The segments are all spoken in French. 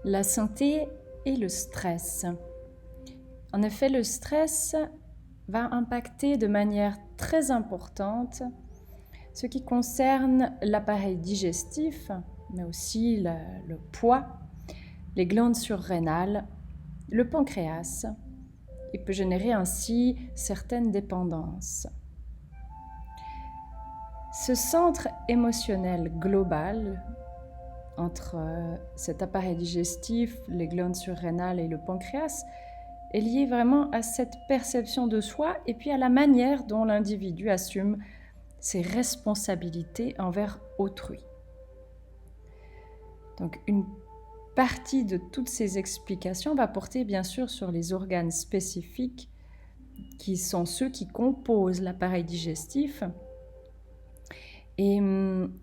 La santé et le stress. En effet, le stress va impacter de manière très importante ce qui concerne l'appareil digestif, mais aussi le poids, les glandes surrénales, le pancréas, et peut générer ainsi certaines dépendances. Ce centre émotionnel global entre cet appareil digestif, les glandes surrénales et le pancréas est lié vraiment à cette perception de soi et puis à la manière dont l'individu assume ses responsabilités envers autrui. Donc une partie de toutes ces explications va porter bien sûr sur les organes spécifiques qui sont ceux qui composent l'appareil digestif et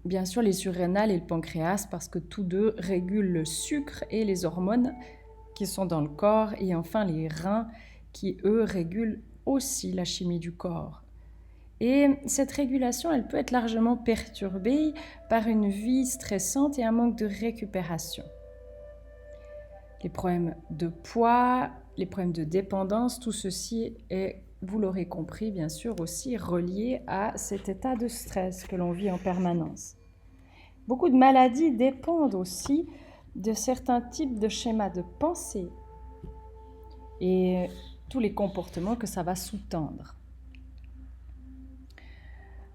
bien sûr les surrénales et le pancréas parce que tous deux régulent le sucre et les hormones qui sont dans le corps et enfin les reins qui eux régulent aussi la chimie du corps. Et cette régulation, elle peut être largement perturbée par une vie stressante et un manque de récupération. Les problèmes de poids, les problèmes de dépendance, tout ceci est, vous l'aurez compris, bien sûr aussi relié à cet état de stress que l'on vit en permanence. Beaucoup de maladies dépendent aussi de certains types de schémas de pensée et tous les comportements que ça va sous-tendre.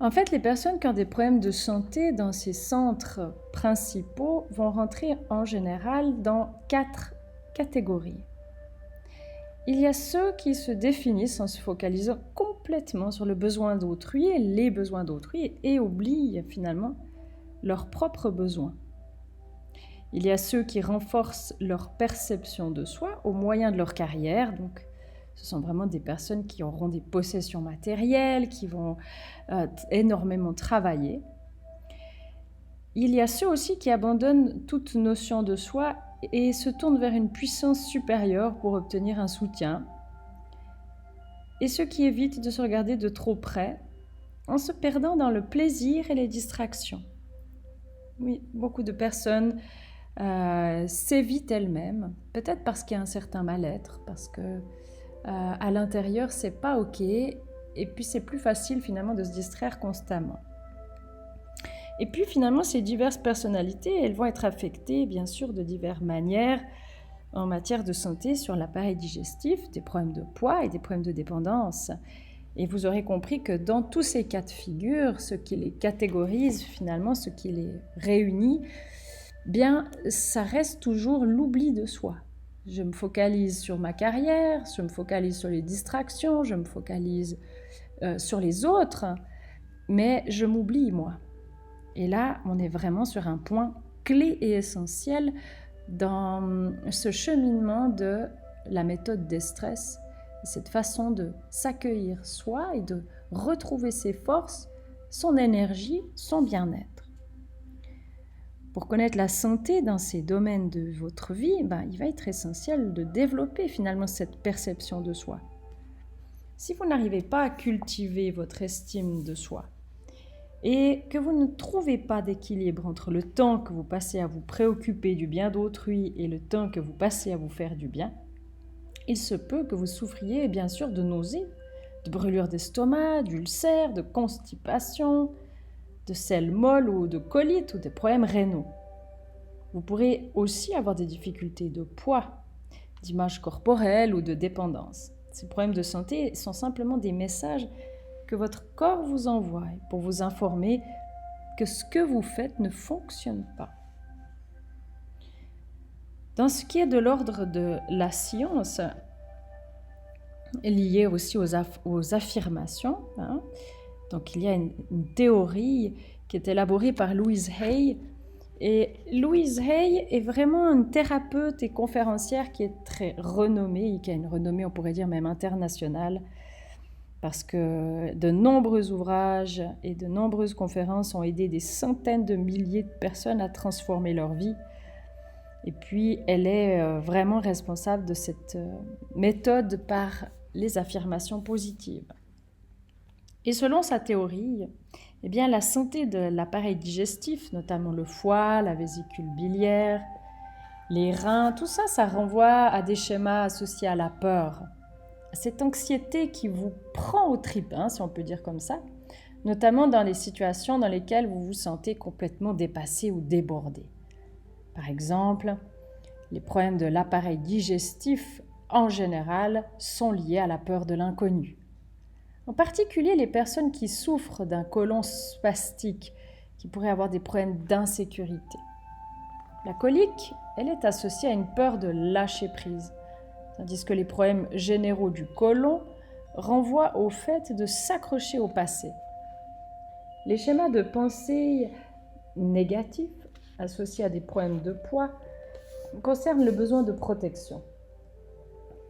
En fait, les personnes qui ont des problèmes de santé dans ces centres principaux vont rentrer en général dans 4 catégories. Il y a ceux qui se définissent en se focalisant complètement sur le besoin d'autrui et les besoins d'autrui et oublient finalement leurs propres besoins. Il y a ceux qui renforcent leur perception de soi au moyen de leur carrière, donc ce sont vraiment des personnes qui auront des possessions matérielles, qui vont énormément travailler. Il y a ceux aussi qui abandonnent toute notion de soi et se tournent vers une puissance supérieure pour obtenir un soutien. Et ceux qui évitent de se regarder de trop près en se perdant dans le plaisir et les distractions. Oui, beaucoup de personnes s'évitent elles-mêmes, peut-être parce qu'il y a un certain mal-être, parce que à l'intérieur c'est pas ok, et puis c'est plus facile finalement de se distraire constamment. Et puis finalement ces diverses personnalités, elles vont être affectées bien sûr de diverses manières en matière de santé sur l'appareil digestif, des problèmes de poids et des problèmes de dépendance. Et vous aurez compris que dans tous ces cas de figure, ce qui les catégorise finalement, ce qui les réunit, bien ça reste toujours l'oubli de soi. Je me focalise sur ma carrière, je me focalise sur les distractions, je me focalise sur les autres, mais je m'oublie moi. Et là, on est vraiment sur un point clé et essentiel dans ce cheminement de la méthode des stress, cette façon de s'accueillir soi et de retrouver ses forces, son énergie, son bien-être. Pour connaître la santé dans ces domaines de votre vie, il va être essentiel de développer finalement cette perception de soi. Si vous n'arrivez pas à cultiver votre estime de soi et que vous ne trouvez pas d'équilibre entre le temps que vous passez à vous préoccuper du bien d'autrui et le temps que vous passez à vous faire du bien, il se peut que vous souffriez bien sûr de nausées, de brûlures d'estomac, d'ulcères, de constipation, de selles molles ou de colites ou des problèmes rénaux. Vous pourrez aussi avoir des difficultés de poids, d'image corporelle ou de dépendance. Ces problèmes de santé sont simplement des messages que votre corps vous envoie pour vous informer que ce que vous faites ne fonctionne pas. Dans ce qui est de l'ordre de la science, lié aussi aux affirmations, donc il y a une théorie qui est élaborée par Louise Hay. Et Louise Hay est vraiment une thérapeute et conférencière qui est très renommée, et qui a une renommée, on pourrait dire même internationale, parce que de nombreux ouvrages et de nombreuses conférences ont aidé des centaines de milliers de personnes à transformer leur vie. Et puis, elle est vraiment responsable de cette méthode par les affirmations positives. Et selon sa théorie, eh bien, la santé de l'appareil digestif, notamment le foie, la vésicule biliaire les reins, tout ça, ça renvoie à des schémas associés à la peur. Cette anxiété qui vous prend aux tripes, si on peut dire comme ça, notamment dans les situations dans lesquelles vous vous sentez complètement dépassé ou débordé. Par exemple, les problèmes de l'appareil digestif, en général, sont liés à la peur de l'inconnu. En particulier, les personnes qui souffrent d'un côlon spastique, qui pourraient avoir des problèmes d'insécurité. La colique, elle est associée à une peur de lâcher prise, tandis que les problèmes généraux du côlon renvoient au fait de s'accrocher au passé. Les schémas de pensée négatifs associés à des problèmes de poids concernent le besoin de protection.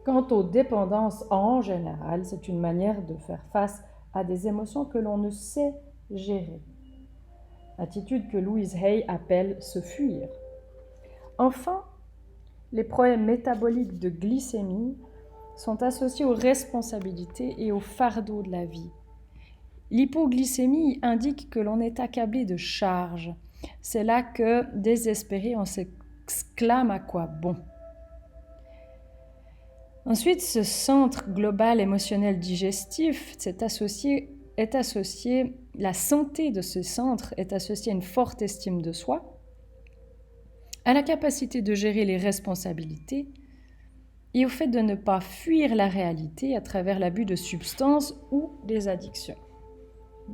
Quant aux dépendances en général, c'est une manière de faire face à des émotions que l'on ne sait gérer. Attitude que Louise Hay appelle « se fuir ». Enfin, les problèmes métaboliques de glycémie sont associés aux responsabilités et aux fardeaux de la vie. L'hypoglycémie indique que l'on est accablé de charges. C'est là que, désespéré, on s'exclame à quoi bon. Ensuite, ce centre global émotionnel digestif la santé de ce centre est associée à une forte estime de soi, à la capacité de gérer les responsabilités et au fait de ne pas fuir la réalité à travers l'abus de substances ou des addictions.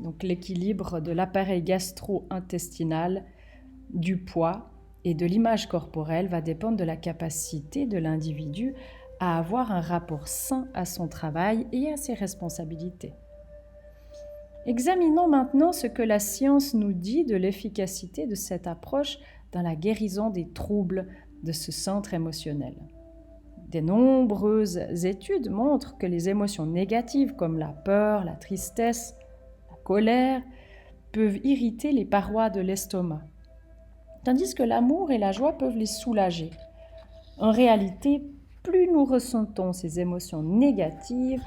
Donc l'équilibre de l'appareil gastro-intestinal, du poids et de l'image corporelle va dépendre de la capacité de l'individu à avoir un rapport sain à son travail et à ses responsabilités. Examinons maintenant ce que la science nous dit de l'efficacité de cette approche dans la guérison des troubles de ce centre émotionnel. De nombreuses études montrent que les émotions négatives comme la peur, la tristesse, la colère peuvent irriter les parois de l'estomac, tandis que l'amour et la joie peuvent les soulager. En réalité, plus nous ressentons ces émotions négatives,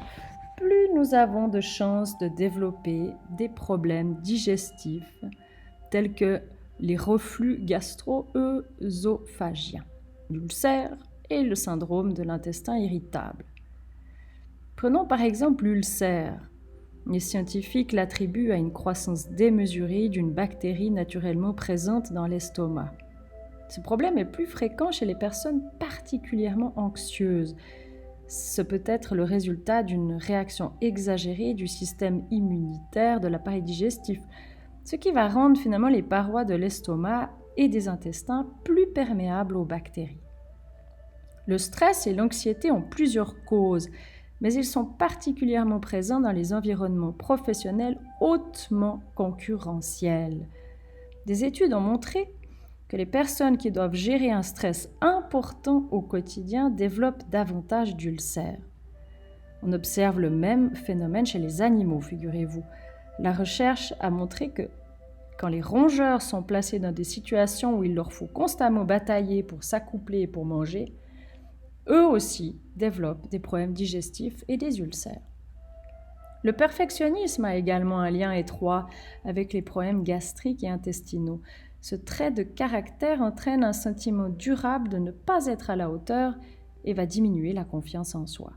plus nous avons de chances de développer des problèmes digestifs tels que les reflux gastro-œsophagiens, l'ulcère et le syndrome de l'intestin irritable. Prenons par exemple l'ulcère. Les scientifiques l'attribuent à une croissance démesurée d'une bactérie naturellement présente dans l'estomac. Ce problème est plus fréquent chez les personnes particulièrement anxieuses. Ce peut être le résultat d'une réaction exagérée du système immunitaire de l'appareil digestif, ce qui va rendre finalement les parois de l'estomac et des intestins plus perméables aux bactéries. Le stress et l'anxiété ont plusieurs causes, mais ils sont particulièrement présents dans les environnements professionnels hautement concurrentiels. Des études ont montré que les personnes qui doivent gérer un stress important au quotidien développent davantage d'ulcères. On observe le même phénomène chez les animaux, figurez-vous. La recherche a montré que quand les rongeurs sont placés dans des situations où il leur faut constamment batailler pour s'accoupler et pour manger, eux aussi développent des problèmes digestifs et des ulcères. Le perfectionnisme a également un lien étroit avec les problèmes gastriques et intestinaux. Ce trait de caractère entraîne un sentiment durable de ne pas être à la hauteur et va diminuer la confiance en soi.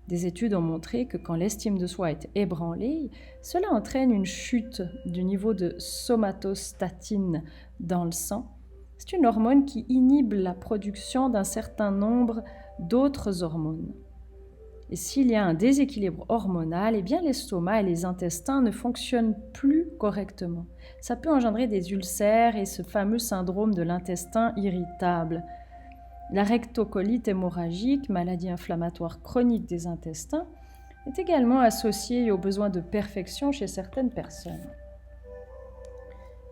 Des études ont montré que quand l'estime de soi est ébranlée, cela entraîne une chute du niveau de somatostatine dans le sang. C'est une hormone qui inhibe la production d'un certain nombre d'autres hormones. Et s'il y a un déséquilibre hormonal, l'estomac et les intestins ne fonctionnent plus correctement. Ça peut engendrer des ulcères et ce fameux syndrome de l'intestin irritable. La rectocolite hémorragique, maladie inflammatoire chronique des intestins, est également associée au besoin de perfection chez certaines personnes.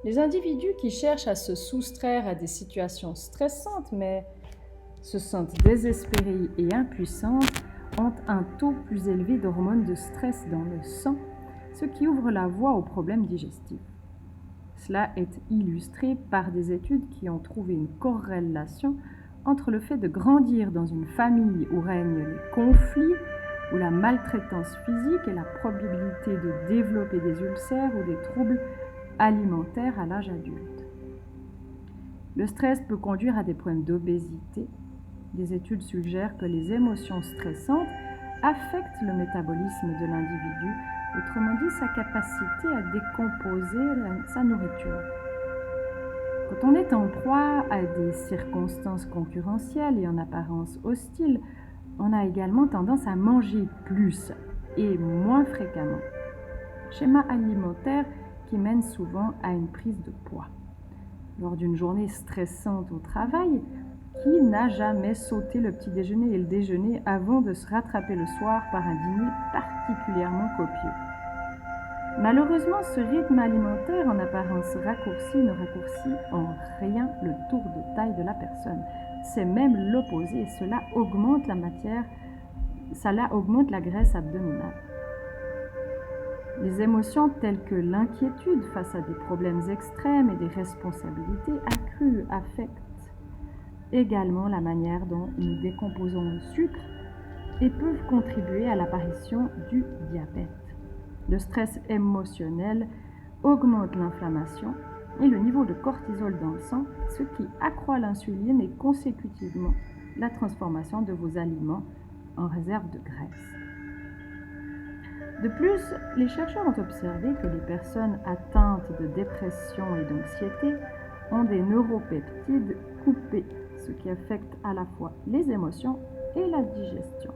Les individus qui cherchent à se soustraire à des situations stressantes mais se sentent désespérés et impuissants ont un taux plus élevé d'hormones de stress dans le sang, ce qui ouvre la voie aux problèmes digestifs. Cela est illustré par des études qui ont trouvé une corrélation entre le fait de grandir dans une famille où règnent les conflits ou la maltraitance physique et la probabilité de développer des ulcères ou des troubles alimentaires à l'âge adulte. Le stress peut conduire à des problèmes d'obésité. Des études suggèrent que les émotions stressantes affectent le métabolisme de l'individu, autrement dit sa capacité à décomposer sa nourriture. Quand on est en proie à des circonstances concurrentielles et en apparence hostiles, on a également tendance à manger plus et moins fréquemment. Schéma alimentaire qui mène souvent à une prise de poids. Lors d'une journée stressante au travail, qui n'a jamais sauté le petit déjeuner et le déjeuner avant de se rattraper le soir par un dîner particulièrement copieux? Malheureusement, ce rythme alimentaire en apparence raccourci ne raccourcit en rien le tour de taille de la personne. C'est même l'opposé, cela augmente la graisse abdominale. Les émotions telles que l'inquiétude face à des problèmes extrêmes et des responsabilités accrues affectent également la manière dont nous décomposons le sucre et peuvent contribuer à l'apparition du diabète. Le stress émotionnel augmente l'inflammation et le niveau de cortisol dans le sang, ce qui accroît l'insuline et consécutivement la transformation de vos aliments en réserve de graisse. De plus, les chercheurs ont observé que les personnes atteintes de dépression et d'anxiété ont des neuropeptides coupés, ce qui affecte à la fois les émotions et la digestion.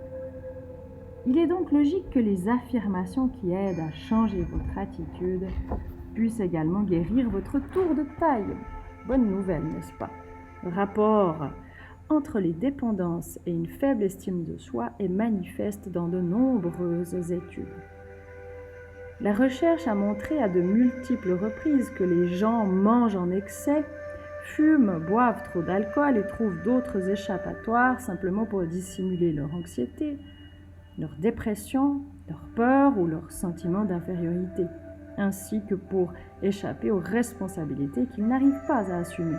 Il est donc logique que les affirmations qui aident à changer votre attitude puissent également guérir votre tour de taille. Bonne nouvelle, n'est-ce pas? Le rapport entre les dépendances et une faible estime de soi est manifeste dans de nombreuses études. La recherche a montré à de multiples reprises que les gens mangent en excès, fument, boivent trop d'alcool et trouvent d'autres échappatoires simplement pour dissimuler leur anxiété, leur dépression, leur peur ou leur sentiment d'infériorité, ainsi que pour échapper aux responsabilités qu'ils n'arrivent pas à assumer.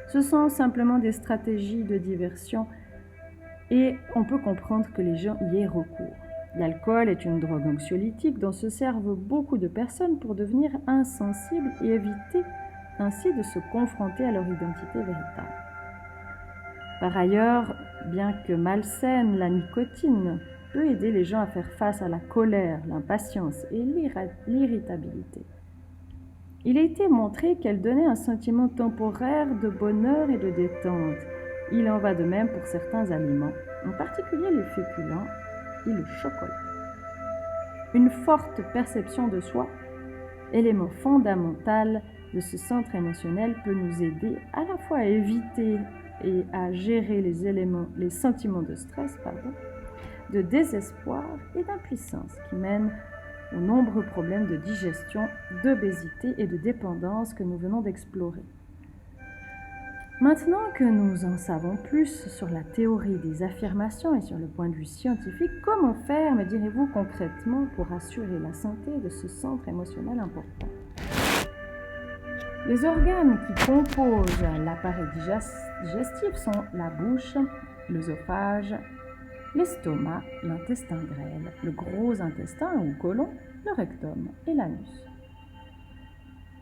Ce sont simplement des stratégies de diversion et on peut comprendre que les gens y aient recours. L'alcool est une drogue anxiolytique dont se servent beaucoup de personnes pour devenir insensibles et éviter ainsi de se confronter à leur identité véritable. Par ailleurs, bien que malsaine, la nicotine peut aider les gens à faire face à la colère, l'impatience et l'irritabilité. Il a été montré qu'elle donnait un sentiment temporaire de bonheur et de détente. Il en va de même pour certains aliments, en particulier les féculents et le chocolat. Une forte perception de soi, élément fondamental de ce centre émotionnel, peut nous aider à la fois à éviter et à gérer les sentiments de stress, de désespoir et d'impuissance qui mènent aux nombreux problèmes de digestion, d'obésité et de dépendance que nous venons d'explorer. Maintenant que nous en savons plus sur la théorie des affirmations et sur le point de vue scientifique, comment faire, me direz-vous concrètement, pour assurer la santé de ce centre émotionnel important? Les organes qui composent l'appareil digestif sont la bouche, l'œsophage, l'estomac, l'intestin grêle, le gros intestin ou côlon, le rectum et l'anus.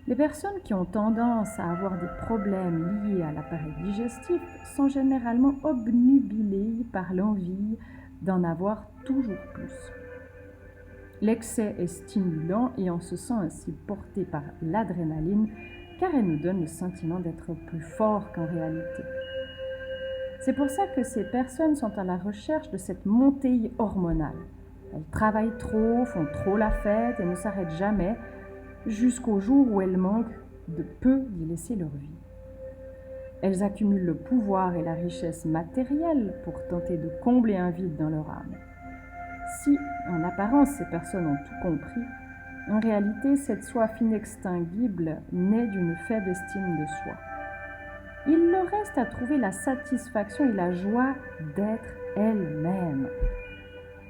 Les personnes qui ont tendance à avoir des problèmes liés à l'appareil digestif sont généralement obnubilées par l'envie d'en avoir toujours plus. L'excès est stimulant et on se sent ainsi porté par l'adrénaline car elle nous donne le sentiment d'être plus fort qu'en réalité. C'est pour ça que ces personnes sont à la recherche de cette montée hormonale. Elles travaillent trop, font trop la fête et ne s'arrêtent jamais jusqu'au jour où elles manquent de peu d'y laisser leur vie. Elles accumulent le pouvoir et la richesse matérielle pour tenter de combler un vide dans leur âme. Si, en apparence, ces personnes ont tout compris, en réalité, cette soif inextinguible naît d'une faible estime de soi. Il leur reste à trouver la satisfaction et la joie d'être elles-mêmes.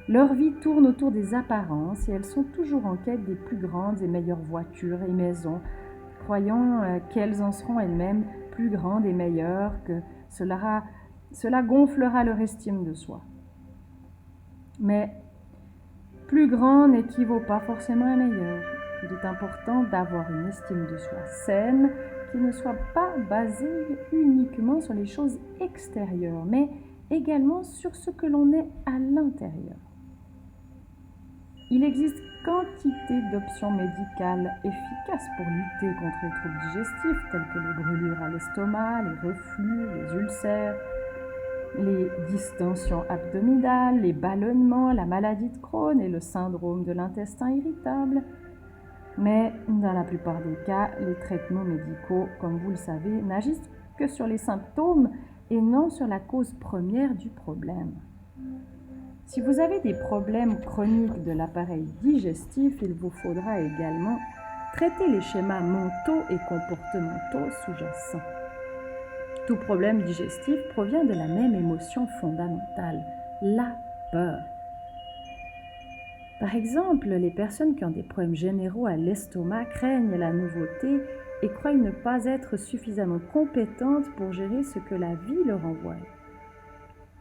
Leur vie tourne autour des apparences et elles sont toujours en quête des plus grandes et meilleures voitures et maisons, croyant qu'elles en seront elles-mêmes plus grandes et meilleures, que cela gonflera leur estime de soi. Mais plus grand n'équivaut pas forcément à meilleur. Il est important d'avoir une estime de soi saine qui ne soit pas basé uniquement sur les choses extérieures, mais également sur ce que l'on est à l'intérieur. Il existe quantité d'options médicales efficaces pour lutter contre les troubles digestifs tels que les brûlures à l'estomac, les reflux, les ulcères, les distensions abdominales, les ballonnements, la maladie de Crohn et le syndrome de l'intestin irritable. Mais dans la plupart des cas, les traitements médicaux, comme vous le savez, n'agissent que sur les symptômes et non sur la cause première du problème. Si vous avez des problèmes chroniques de l'appareil digestif, il vous faudra également traiter les schémas mentaux et comportementaux sous-jacents. Tout problème digestif provient de la même émotion fondamentale, la peur. Par exemple, les personnes qui ont des problèmes généraux à l'estomac craignent la nouveauté et croient ne pas être suffisamment compétentes pour gérer ce que la vie leur envoie.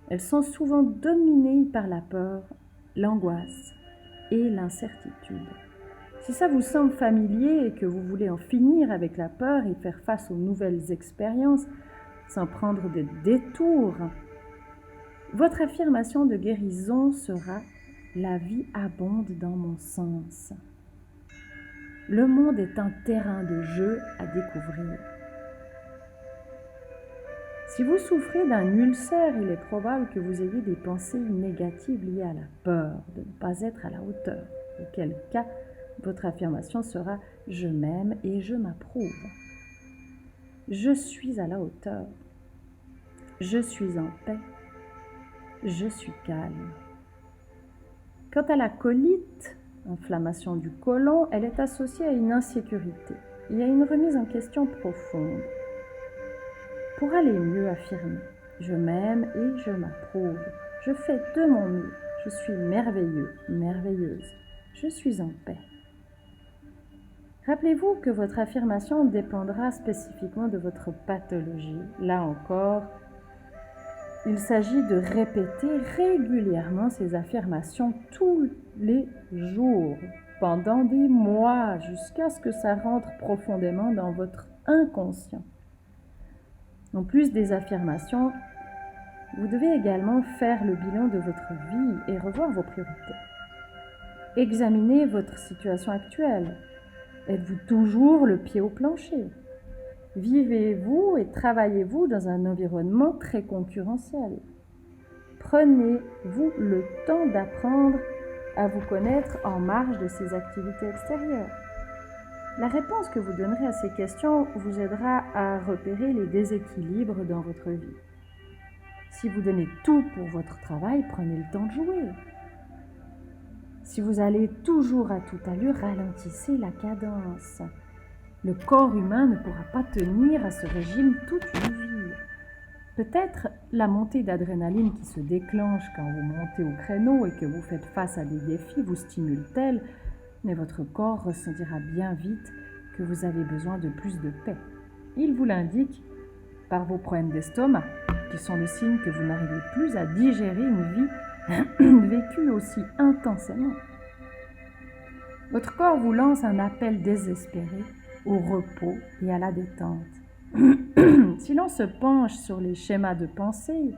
Elles sont souvent dominées par la peur, l'angoisse et l'incertitude. Si ça vous semble familier et que vous voulez en finir avec la peur et faire face aux nouvelles expériences sans prendre de détours, votre affirmation de guérison sera « La vie abonde dans mon sens ». Le monde est un terrain de jeu à découvrir. Si vous souffrez d'un ulcère, il est probable que vous ayez des pensées négatives liées à la peur de ne pas être à la hauteur, auquel cas votre affirmation sera « Je m'aime et je m'approuve ». Je suis à la hauteur. Je suis en paix. Je suis calme. Quant à la colite, inflammation du côlon, elle est associée à une insécurité et à une remise en question profonde. Pour aller mieux, affirmer « Je m'aime et je m'approuve. Je fais de mon mieux. Je suis merveilleux, merveilleuse. Je suis en paix. » Rappelez-vous que votre affirmation dépendra spécifiquement de votre pathologie. Là encore, il s'agit de répéter régulièrement ces affirmations tous les jours, pendant des mois, jusqu'à ce que ça rentre profondément dans votre inconscient. En plus des affirmations, vous devez également faire le bilan de votre vie et revoir vos priorités. Examinez votre situation actuelle. Êtes-vous toujours le pied au plancher? Vivez-vous et travaillez-vous dans un environnement très concurrentiel? Prenez-vous le temps d'apprendre à vous connaître en marge de ces activités extérieures? La réponse que vous donnerez à ces questions vous aidera à repérer les déséquilibres dans votre vie. Si vous donnez tout pour votre travail, prenez le temps de jouer. Si vous allez toujours à toute allure, ralentissez la cadence. Le corps humain ne pourra pas tenir à ce régime toute une vie. Peut-être la montée d'adrénaline qui se déclenche quand vous montez au créneau et que vous faites face à des défis vous stimule-t-elle, mais votre corps ressentira bien vite que vous avez besoin de plus de paix. Il vous l'indique par vos problèmes d'estomac, qui sont le signe que vous n'arrivez plus à digérer une vie vécue aussi intensément. Votre corps vous lance un appel désespéré au repos et à la détente. Si l'on se penche sur les schémas de pensée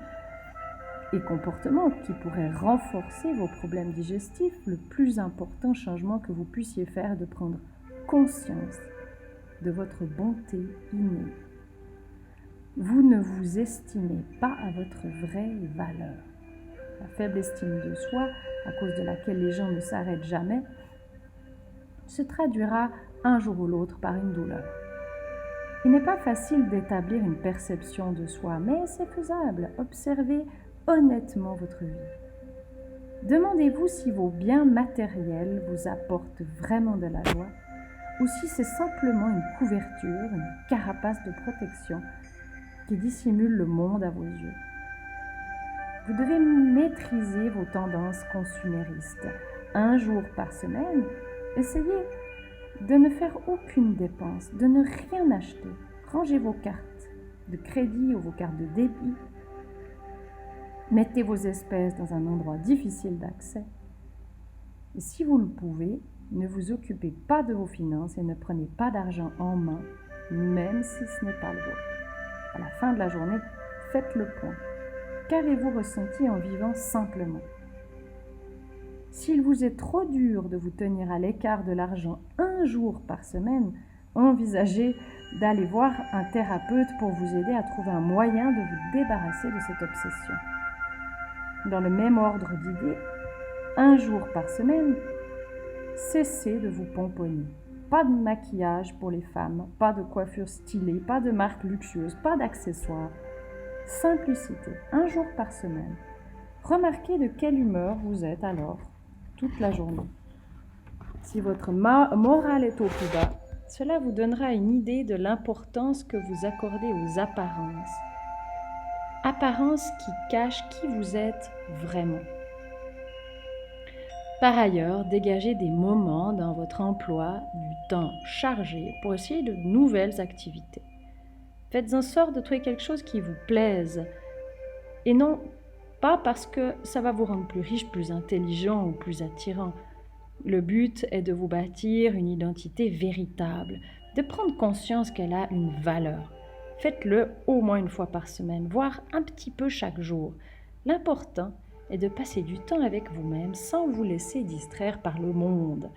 et comportements qui pourraient renforcer vos problèmes digestifs, le plus important changement que vous puissiez faire est de prendre conscience de votre bonté innée. Vous ne vous estimez pas à votre vraie valeur. La faible estime de soi, à cause de laquelle les gens ne s'arrêtent jamais, se traduira un jour ou l'autre par une douleur. Il n'est pas facile d'établir une perception de soi, mais c'est faisable. Observez honnêtement votre vie. Demandez-vous si vos biens matériels vous apportent vraiment de la joie ou si c'est simplement une couverture, une carapace de protection qui dissimule le monde à vos yeux. Vous devez maîtriser vos tendances consuméristes. Un jour par semaine, essayez de ne faire aucune dépense, de ne rien acheter. Rangez vos cartes de crédit ou vos cartes de débit. Mettez vos espèces dans un endroit difficile d'accès. Et si vous le pouvez, ne vous occupez pas de vos finances et ne prenez pas d'argent en main même si ce n'est pas le vôtre. À la fin de la journée, faites le point. Qu'avez-vous ressenti en vivant simplement? S'il vous est trop dur de vous tenir à l'écart de l'argent un jour par semaine, envisagez d'aller voir un thérapeute pour vous aider à trouver un moyen de vous débarrasser de cette obsession. Dans le même ordre d'idées, un jour par semaine, cessez de vous pomponner. Pas de maquillage pour les femmes, pas de coiffure stylée, pas de marque luxueuse, pas d'accessoires. Simplicité, un jour par semaine. Remarquez de quelle humeur vous êtes alors, toute la journée. Si votre morale est au plus bas, cela vous donnera une idée de l'importance que vous accordez aux apparences. Apparences qui cachent qui vous êtes vraiment. Par ailleurs, dégagez des moments dans votre emploi du temps chargé pour essayer de nouvelles activités. Faites en sorte de trouver quelque chose qui vous plaise et non pas parce que ça va vous rendre plus riche, plus intelligent ou plus attirant. Le but est de vous bâtir une identité véritable, de prendre conscience qu'elle a une valeur. Faites-le au moins une fois par semaine, voire un petit peu chaque jour. L'important est de passer du temps avec vous-même sans vous laisser distraire par le monde.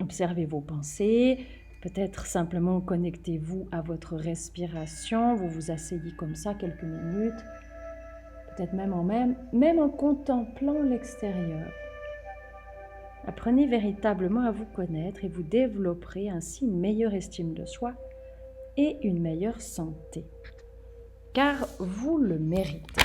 Observez vos pensées, peut-être simplement connectez-vous à votre respiration, vous vous asseyez comme ça quelques minutes, peut-être même en contemplant l'extérieur. Apprenez véritablement à vous connaître et vous développerez ainsi une meilleure estime de soi et une meilleure santé. Car vous le méritez.